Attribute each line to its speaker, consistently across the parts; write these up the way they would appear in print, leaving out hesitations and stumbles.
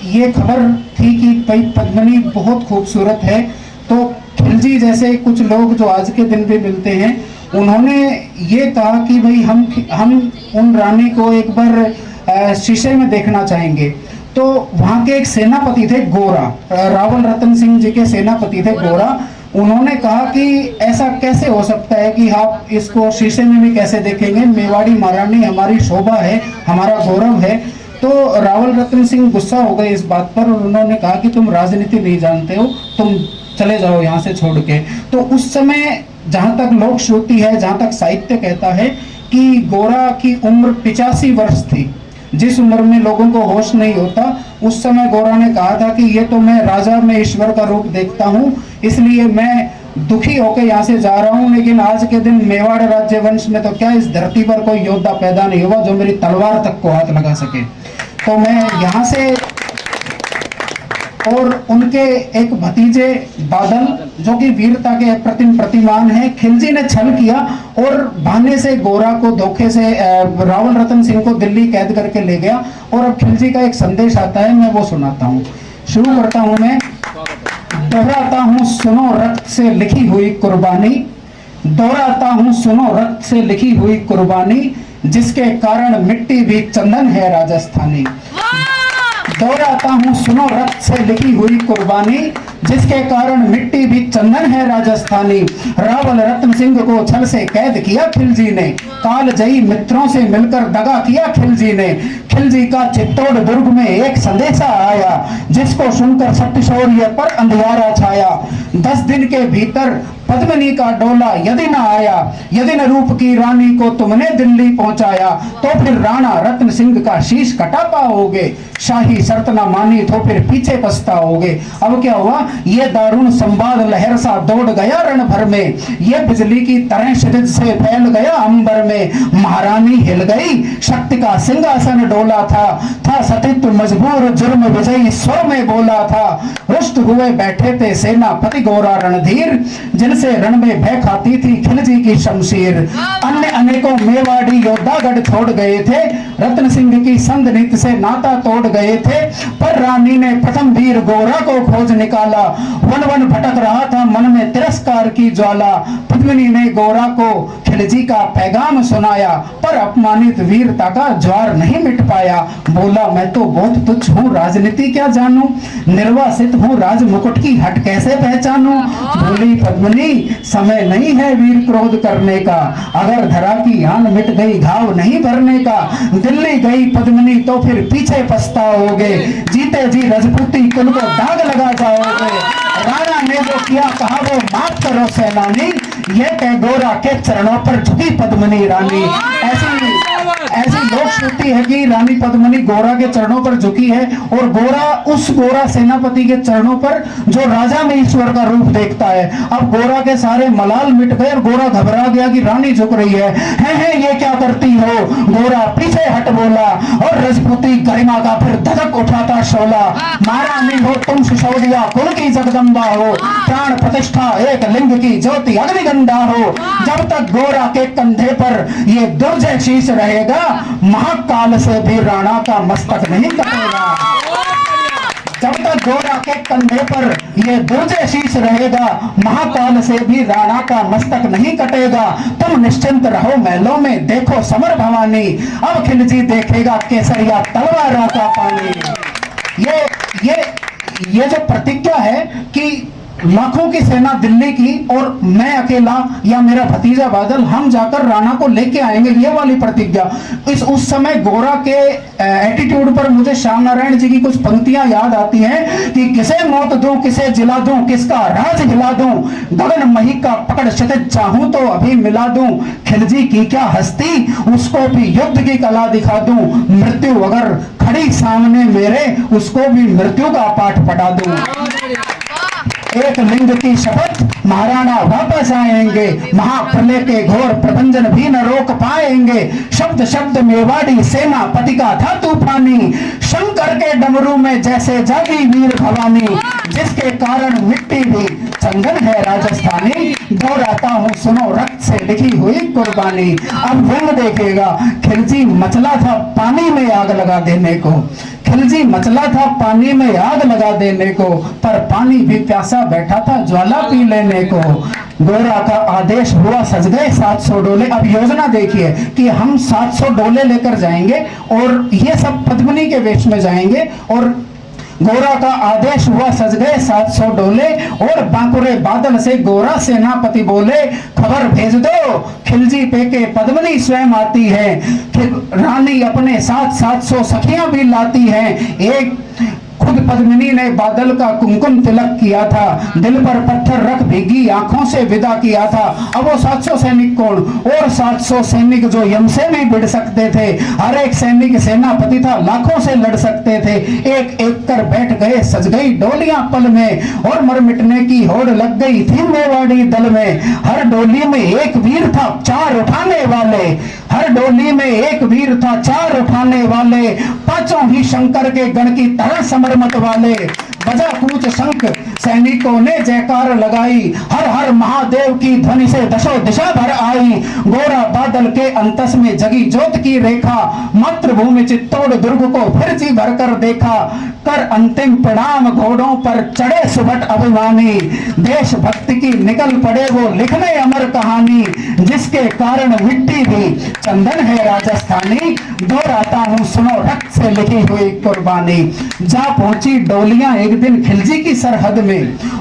Speaker 1: ये खबर थी कि भाई पद्मिनी बहुत खूबसूरत है, तो खिलजी जैसे कुछ लोग जो आज के दिन भी मिलते हैं, उन्होंने ये कहा कि भाई हम उन रानी को एक बार शीशे में देखना चाहेंगे। तो वहाँ के एक सेनापति थे गोरा, रावल रतन सिंह जी के सेनापति थे गोरा। उन्होंने कहा कि ऐसा कैसे हो सकता है कि आप इसको शीशे में भी कैसे देखेंगे, मेवाड़ी महारानी हमारी शोभा है, हमारा गौरव है। तो रावल रतन सिंह गुस्सा हो गए इस बात पर और उन्होंने कहा कि तुम राजनीति नहीं जानते हो, तुम चले जाओ यहाँ से छोड़ के। तो उस समय जहाँ तक लोक श्रुति है, जहाँ तक साहित्य कहता है कि गोरा की उम्र 85 वर्ष थी। जिस उम्र में लोगों को होश नहीं होता, उस समय गोरा ने कहा था कि ये तो मैं राजा में ईश्वर का रूप देखता हूँ, इसलिए मैं दुखी होकर यहाँ से जा रहा हूँ। लेकिन आज के दिन मेवाड़ राज्य वंश में तो क्या इस धरती पर कोई योद्धा पैदा नहीं हुआ जो मेरी तलवार तक को हाथ लगा सके। तो मैं यहाँ से, और उनके एक भतीजे बादल जो कि वीरता के प्रतिमान है, खिलजी ने छल किया और बहाने से गोरा को धोखे से रावल रतन सिंह को दिल्ली कैद करके ले गया। और अब खिलजी का एक संदेश आता है, मैं वो सुनाता हूँ। शुरू करता हूँ मैं। दोहराता हूँ सुनो रक्त से लिखी हुई कुर्बानी, दोहराता हूँ सुनो रक्त से लिखी हुई कुर्बानी, जिसके कारण मिट्टी भी चंदन है राजस्थानी। दोहराता हूँ सुनो रक्त से लिखी हुई कुर्बानी, जिसके कारण मिट्टी भी चंदन है राजस्थानी। रावल रतन सिंह को छल से कैद किया खिलजी ने, कालजयी मित्रों से मिलकर दगा किया खिलजी ने। खिलजी का चित्तौड़ दुर्ग में एक संदेशा आया, जिसको सुनकर सत्यशौर्य पर अंधियारा छाया। 10 दिन के भीतर पद्मिनी का डोला यदि न आया, यदि न रूप की रानी को तुमने दिल्ली पहुंचाया, तो फिर राणा रतन सिंह का शीश कटा पाओगे। शाही शर्त न मानी तो फिर पीछे पछताओगे। अब क्या हुआ, ये दारुण संवाद लहर सा दौड़ गया रण भर में, ये बिजली की तरह क्षितिज से फैल गया अंबर में। महारानी हिल गई, शक्ति का सिंहासन डोला था सतीत्व मजबूर जुर्म विजयी स्वर में बोला था। रुष्ट हुए बैठे थे सेनापति गोरा रणधीर, जिनसे रण में भय खाती थी खिलजी की शमशीर। अन्य अनेकों मेवाड़ी योद्धा गढ़ छोड़ गए थे, रतन सिंह की संध नीति से नाता तोड़ गए थे। पर रानी ने प्रथम वीर गोरा को खोज निकाला, वन वन भटक रहा था मन में तिरस्कार की ज्वाला। पद्मिनी ने गोरा को खिलजी का पैगाम सुनाया, पर अपमानित वीरता का ज्वार नहीं मिट पाया। बोला मैं तो बहुत तुच्छ हूँ, राजनीति क्या जानूं, निर्वासित हूँ राज मुकुट की हट कैसे पहचानूं। बोली पद्मिनी समय नहीं है वीर क्रोध करने का, अगर धरा की आन मिट गई घाव नहीं भरने का। दिल्ली गई पद्मिनी तो फिर पीछे पछताओगे, जीते जी रजपूती कुल को दाग लगा जाओगे। राणा ने जो किया कहा वो माफ करो सेनानी, ये कह गोरा के चरणों पर झुकी पद्मिनी रानी। ऐसी लोक श्रुति है कि रानी पद्मिनी गोरा के चरणों पर झुकी है, और गोरा उस गोरा सेनापति के चरणों पर जो राजा में ईश्वर का रूप देखता है। अब गोरा के सारे मलाल मिट गए और गोरा घबरा गया कि रानी झुक रही है ये क्या करती हो। गोरा पीछे हट बोला और रजपूती गरिमा का फिर धधक उठाता शोला। महारानी हो तुम सुशौर्या कुल की जगदम्बा हो, प्राण प्रतिष्ठा एक लिंग की ज्योति अग्निगंधा हो। जब तक गोरा के कंधे पर ये दुर्जय शीश रहेगा, महाकाल से भी राणा का मस्तक नहीं कटेगा। जब तक गोरा के कंधे पर ये दुर्जय शीश रहेगा, महाकाल से भी राणा का मस्तक नहीं कटेगा। तुम निश्चिंत रहो महलों में देखो समर भवानी, अब खिलजी देखेगा केसरिया तलवारों का पानी। ये जो प्रतिज्ञा है कि लाखों की सेना दिल्ली की और मैं अकेला या मेरा भतीजा बादल हम जाकर राणा को लेके आएंगे, ये वाली प्रतिज्ञा। उस समय गोरा के एटीट्यूड पर मुझे श्याम नारायण जी की कुछ पंक्तियां याद आती हैं कि किसे मौत दूं, किसे जिला दूं, किसका राज हिला दूं, गगन मही का पकड़ क्षितिज चाहूं तो अभी मिला दूं। खिलजी की क्या हस्ती, उसको भी युद्ध की कला दिखा दूं। मृत्यु अगर खड़ी सामने मेरे, उसको भी मृत्यु का पाठ पढ़ा दूं। एक लिंग की शपथ महाराणा वापस आएंगे, महाप्रलय के घोर प्रबंधन भी न रोक पाएंगे। शब्द शब्द मेवाड़ी सेनापति का था तूफानी, शंकर के डमरू में जैसे जागी वीर भवानी, जिसके कारण मिट्टी भी चंदन है राजस्थानी, दोहराता हूँ सुनो रक्त से लिखी हुई कुर्बानी। अब व्यंग देखेगा, खिलजी मचला था पानी में आग लगा देने को, खिलजी मचला था पानी में आग लगा देने को, पर पानी भी प्यासा बैठा था ज्वाला पी लेने को। गोरा का आदेश हुआ सज गए 700 डोले। अब योजना देखिए कि हम 700 डोले लेकर जाएंगे और ये सब पद्मिनी के वेश में जाएंगे, और गोरा का आदेश हुआ सज गए 700 डोले, और बांकुरे बादल से गोरा सेनापति बोले खबर भेज दो खिलजी पे के पद्मिनी स्वयं आती है। रानी अपने साथ 700 सखियां भी लाती हैं। एक खुद पद्मिनी ने बादल का कुमकुम तिलक किया था, दिल पर पत्थर रख भीगी आंखों से विदा किया था। अब वो 700 सैनिक कौन, और 700 सैनिक जो यम से भी भिड़ सकते थे। हर एक सैनिक सेनापति था, लाखों से लड़ सकते थे। एक एक कर बैठ गए, सज गई डोलियां पल में, और मर मिटने की होड़ लग गई थी मेवाड़ी दल में। हर डोली में एक वीर था 4 उठाने वाले, हर डोली में एक वीर था 4 उठाने वाले। पांचों ही शंकर के गण की तरह समरमत वाले। बजा कूच शंख सैनिकों ने जयकार लगाई, हर हर महादेव की ध्वनि से दशो दिशा भर आई। गोरा बादल के अंतस में जगी ज्योत की रेखा, मातृभूमि चित्तौड़ दुर्ग को फिर जी भर कर देखा। कर अंतिम प्रणाम घोड़ों पर चढ़े सुबट अभिमानी, देशभक्ति की निकल पड़े वो लिखने अमर कहानी। जिसके कारण मिट्टी भी चंदन है राजस्थानी, दोहराता हूँ सुनो रक्त से लिखी हुई कुर्बानी। जा पहुंची डोलियां एक दिन खिलजी की सरहद में,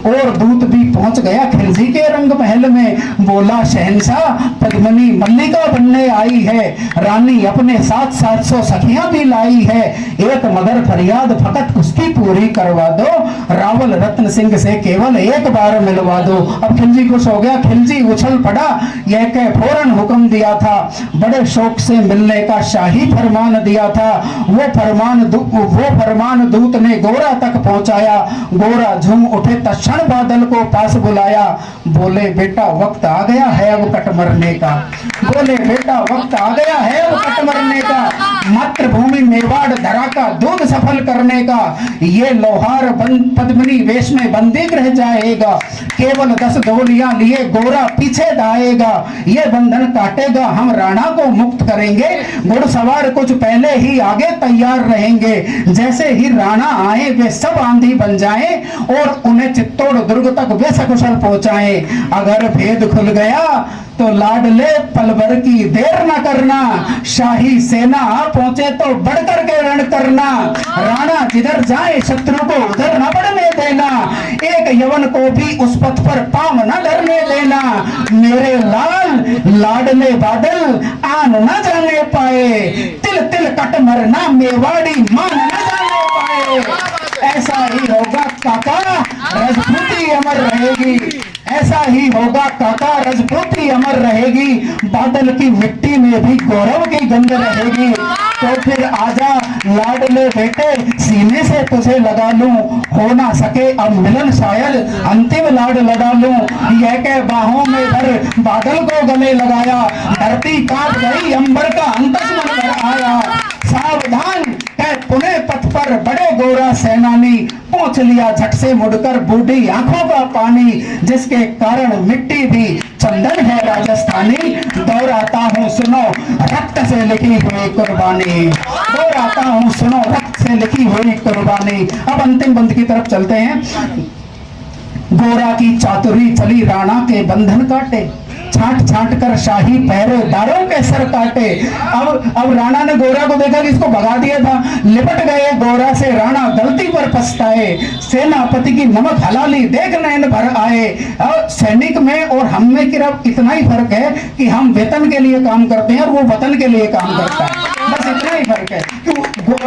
Speaker 1: और दूत भी पहुंच गया खिलजी के रंग महल में। बोला शहंशाह पद्मिनी मल्लिका बनने आई है, रानी अपने साथ 700 सखियां भी लाई है। एक मगर फरियाद फकत उसकी पूरी करवा दो, रावल रत्न सिंह से केवल एक बार मिलवा दो। अब खिलजी खुश हो गया, खिलजी उछल पड़ा, यह कह फौरन हुक्म दिया था, बड़े शौक से मिलने का शाही फरमान दिया था। वो फरमान दूत ने गोरा तक पहुंचाया। गोरा झूम उठे तत्क्षण बादल को पास बुलाया। बोले बेटा वक्त आ गया है अब कट मरने का, बोले बेटा वक्त आ गया है अब कट मरने का। मातृभूमि मेवाड़ धरा का दूध सफल करने का, ये लोहार पद्मिनी वेश में बंदी रह जाएगा। केवल 10 डोलियां लिए गोरा पीछे दाएगा, ये बंधन काटेगा हम राणा को मुक्त करेंगे। घुड़सवार कुछ पहले ही आगे तैयार रहेंगे, जैसे ही राणा आए वे सब आंधी बन जाएं, और उन्हें चित्तौड़ दुर्ग तक वे सकुशल पहुंचाएं। अगर भेद खुल गया तो लाडले पल भर की देर न करना, शाही सेना पहुंचे तो बढ़कर के रण करना। राणा जिधर जाए शत्रु को उधर न बढ़ने देना, एक यवन को भी उस पथ पर पांव न धरने देना। मेरे लाल लाडले बादल आन न जाने पाए, तिल तिल कट मरना मेवाड़ी मान न जाने पाए। ऐसा ही होगा काका राजपूती अमर रहेगी, ऐसा ही होगा काका राजपूती अमर रहेगी। बादल की मिट्टी में भी गौरव की गंध रहेगी। तो फिर आजा लाडले बेटे सीने से तुझे लगा लूं, हो ना सके अब मिलन शायद अंतिम लाड लड़ा लूं। यह कह बाहों में भर बादल को गले लगाया, धरती कांप गई अंबर का अंतस मन भर आया। सावधान कह पुणे पथ पर बड़े गोरा सेनानी, पहुंच लिया झट से मुड़कर बूढ़ी आंखों का पानी। जिसके कारण मिट्टी भी चंदन है राजस्थानी, दोहराता हूँ सुनो रक्त से लिखी हुई कुर्बानी, दोहराता हूँ सुनो रक्त से लिखी हुई कुर्बानी। अब अंतिम बंद की तरफ चलते हैं। गोरा की चातुरी चली राणा के बंधन काटे, छांट छांट कर शाही पहरेदारों के सर काटे। अब राणा ने गोरा को देखा कि इसको भगा दिया था, लिपट गए गोरा से राणा गलती पर पछताए। सेनापति की नमक हलाली देख नैन भर आए। अब सैनिक में और हम में सिर्फ इतना ही फर्क है कि हम वेतन के लिए काम करते हैं और वो वतन के लिए काम करता है, बस इतना ही फर्क है। कि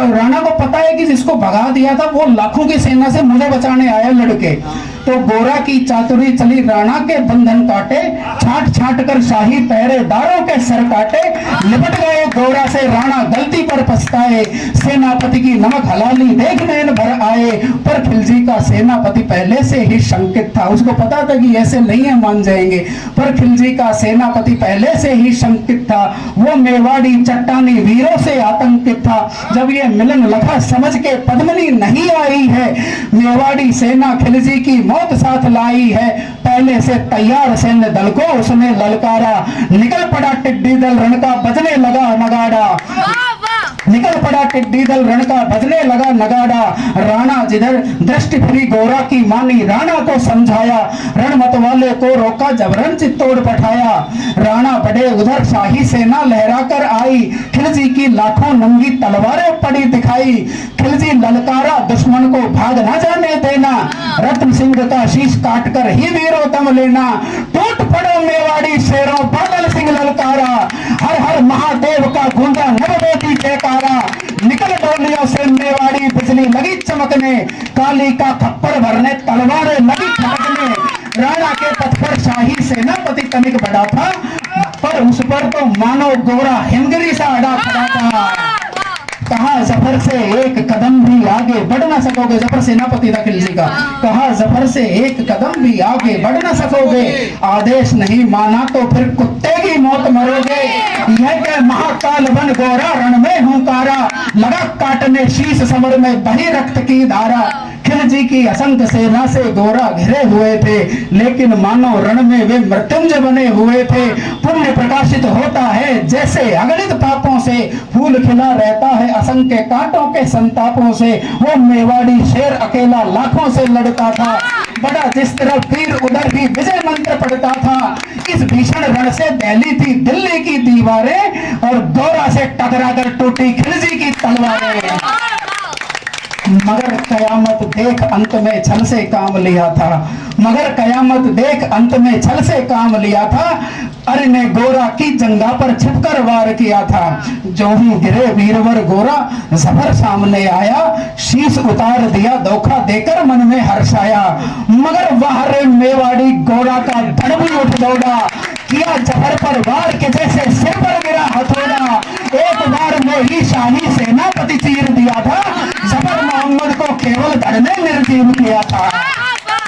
Speaker 1: राणा को पता है कि जिसको भगा दिया था वो लाखों की सेना से मुझे बचाने आया लड़के। तो गोरा की चातुरी चली राणा के बंधन काटे, छांट छांट कर शाही पहरेदारों के सर काटे। लिपट गए गोरा से राणा गलती पर पछताए, सेनापति की नमक हलाली देख नैन भर आए। आए, पर खिलजी का सेनापति पहले से ही शंकित था। उसको पता था कि ऐसे नहीं है मान जाएंगे, पर खिलजी का सेनापति पहले से ही शंकित था। वो मेवाड़ी चट्टानी वीरों से आतंकित था। जब ये मिलन लखा समझ के पद्मिनी नहीं आई है, मेवाड़ी सेना खिलजी की मौत साथ लाई है। पहले से तैयार सैन्य दल को उसने ललकारा, निकल पड़ा टिड्डी दल रण का बजने लगा नगाड़ा, निकल पड़ा टिड्डी दल रण का बजने लगा नगाड़ा। राणा जिधर दृष्टि फिरी गोरा की मानी, राणा को समझाया, रण मत वाले को रोका, जबरन चित्तौड़ पठाया। राणा बढ़े उधर शाही सेना लहरा कर आई, खिलजी की लाखों नंगी तलवारें पड़ी दिखाई। खिलजी ललकारा, दुश्मन को भाग ना जाने देना, रत्न सिंह का शीश काट कर ही वीरों दम लेना। टूट पड़ो मेवाड़ी शेरों, बादल सिंह ललकारा, हर हर महादेव का गूंजा नवबेटी जयकारा। निकल डोलियों से मेवाड़ी बिजली लगी चमकने, काली का खप्पर भरने तलवारें लगी खड़कने। राणा के पथ पर शाही सेनापति तनिक बड़ा था, पर उस पर तो मानो गोरा हिमगिरी सा अड़ा खड़ा था। कहा जफर से एक कदम भी आगे बढ़ ना सकोगे, जफर सेनापति था खिलजी का। कहा जफर से एक कदम भी आगे बढ़ ना सकोगे, आदेश नहीं माना तो फिर कुत्ते की मौत मरोगे। यह के महाकाल बन गोरा रण में हुंकारा, लगा काटने शीश समर में बही रक्त की धारा। खिलजी की असंख्य सेना से गोरा घिरे हुए थे, लेकिन मानो रण में वे मृत्युंजय बने हुए थे। पुण्य प्रकाशित होता है जैसे अगणित पापों से, फूल खिला रहता है असंख्य कांटों के संतापों से। वो मेवाड़ी शेर अकेला लाखों से लड़ता था, बड़ा जिस तरफ तीर उधर ही विजय मंत्र पढ़ता था। इस भीषण रण से दहली थी दिल्ली की दीवारें, और गोरा से टकरा कर टूटी खिलजी की तलवारें। मगर कयामत देख अंत में छल से काम लिया था, मगर कयामत देख अंत में छल से काम लिया था। अरे ने गोरा की जंगा पर छिपकर वार किया था, जो ही गिरे वीरवर गोरा जफर सामने आया। शीश उतार दिया धोखा देकर मन में हर्ष आया, मगर वह रे मेवाड़ी गोरा का धड़ भी उठ दौड़ा। किया जफर पर वार के जैसे सिर पर गिरा हथौड़ा, एक बार में ही शाही सेनापति चीर दिया था। जफर मोहम्मद को केवल धड़ ने निर्जीव किया था,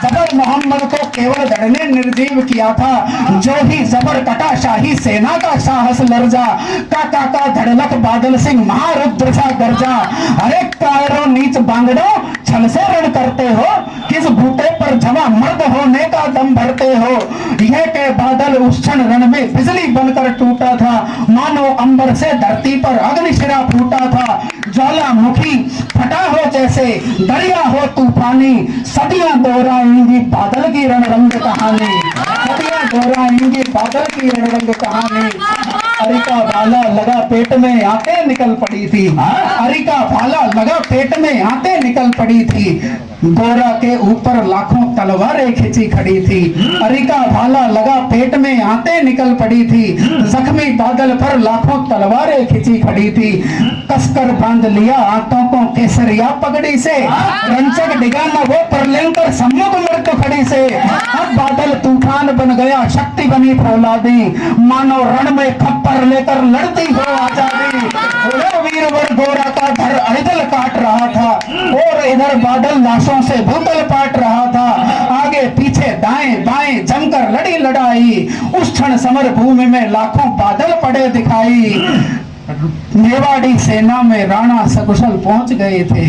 Speaker 1: जफर मोहम्मद को केवल धड़ ने निर्जीव किया था। जो ही जफर कटा शाही सेना का साहस लर्जा, काका का धड़लक बादल सिंह महारुद्र सा गर्जा। अरे कायरो नीच बांगड़ो छल से रण करते हो, किस बूटे पर जमा मर्द होने का दम भरते हो। यह के बादल उस क्षण रण में बिजली बनकर टूटा था, मानो अंबर से धरती पर अग्निशिरा फूटा था। ज्वालामुखी फटा हो जैसे दरिया हो तूफानी, सदियां दोहराएंगी बादल की रणरंग कहानी, सदियां दोहराएंगी बादल की रणरंग कहानी। अरिका भाला लगा पेट में आते निकल पड़ी थी, अरिका भाला लगा पेट में आते निकल पड़ी थी। गोरा के ऊपर लाखों तलवारें खिंची खड़ी थी, अरिका भाला लगा पेट में आते निकल पड़ी थी। जख्मी बादल पर लाखों तलवारें खिंची खड़ी थी, कसकर बांध लिया आंतों को केसरिया पगड़ी से। रंचक डिगाना वो प्रलयंकर सम्मुख मृत्यु खड़ी से। अब बादल तूफान बन गया शक्ति बनी फौलादी, मानो रण में खप्पर लेकर लड़ती हो आजादी। वीरवर गोरा का धड़ अड़िदल काट रहा था, और इधर बादल लाशों से भूतल पाट रहा था। आगे पीछे दाएं बाएं जमकर लड़ी लड़ाई, उस क्षण समर भूमि में लाखों बादल पड़े दिखाई। मेवाड़ी सेना में राणा सकुशल पहुंच गए थे,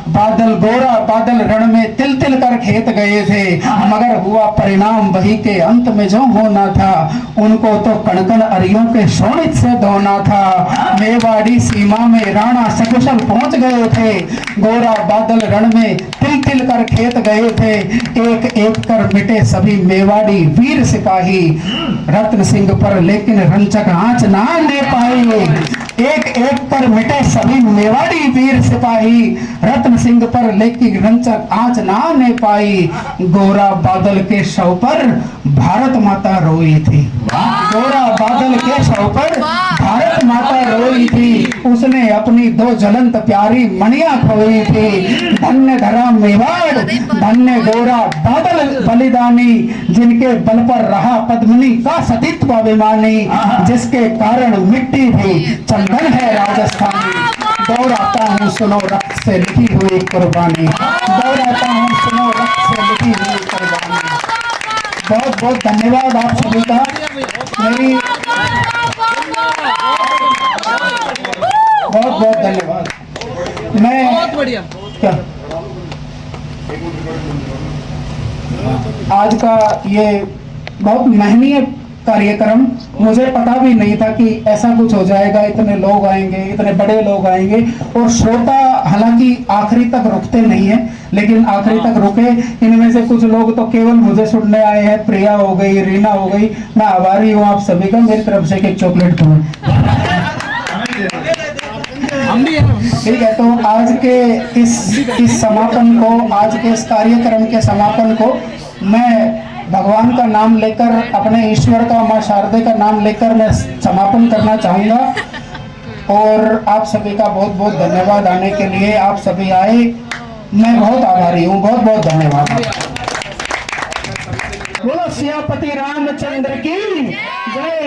Speaker 1: बादल गोरा बादल रण में तिल तिल कर खेत गए थे। मगर हुआ परिणाम वही के अंत में जो होना था, उनको तो कणकण अरियों के शोणित से धोना था। मेवाड़ी सीमा में राणा सकुशल पहुंच गए थे, गोरा बादल रण में तिल तिल कर खेत गए थे। एक एक कर मिटे सभी मेवाड़ी वीर सिपाही, रत्न सिंह पर लेकिन रंचक आंच ना ले पाए। एक एक कर मिटे सभी मेवाड़ी वीर सिपाही, रत्न सिंह पर लेकिन रंचक आंच ना ले पाई। गोरा बादल के शव पर भारत माता रोई थी, गोरा बादल के शव पर भारत माता रोई थी। उसने अपनी दो ज्वलंत प्यारी मणियां खोई थी। धन्य धरा मेवाड़, धन्य गोरा बादल बलिदानी, जिनके बल पर रहा पद्मिनी का सतीत्व अभिमानी, जिसके कारण मिट्टी भी चंदन है राजस्थानी। दोहराता हूँ सुनो रक्त से लिखी हुई कुर्बानी। दोहराता हूँ, सुनो रक्त से लिखी हुई कुर्बानी। बहुत बहुत धन्यवाद आप सभी का। मेरी बहुत बहुत धन्यवाद। मैं क्या आज का ये बहुत महनीय कार्यक्रम, मुझे पता भी नहीं था कि ऐसा कुछ हो जाएगा, इतने लोग आएंगे, इतने बड़े लोग आएंगे। और श्रोता हालांकि आखिरी तक रुकते नहीं है, लेकिन आखिरी तक रुके। इनमें से कुछ लोग तो केवल मुझे सुनने आए हैं। प्रिया हो गई, रीना हो गई, मैं आभारी हूँ आप सभी का। मेरी तरफ से एक चॉकलेट दूँ। ठीक है, तो आज के इस समापन को, आज के इस कार्यक्रम के समापन को मैं भगवान का नाम लेकर, अपने ईश्वर का, माँ शारदे का नाम लेकर मैं समापन करना चाहूँगा। और आप सभी का बहुत बहुत धन्यवाद आने के लिए। आप सभी आए, मैं बहुत आभारी हूँ। बहुत बहुत धन्यवाद। बोलो सियापति रामचंद्र की जय।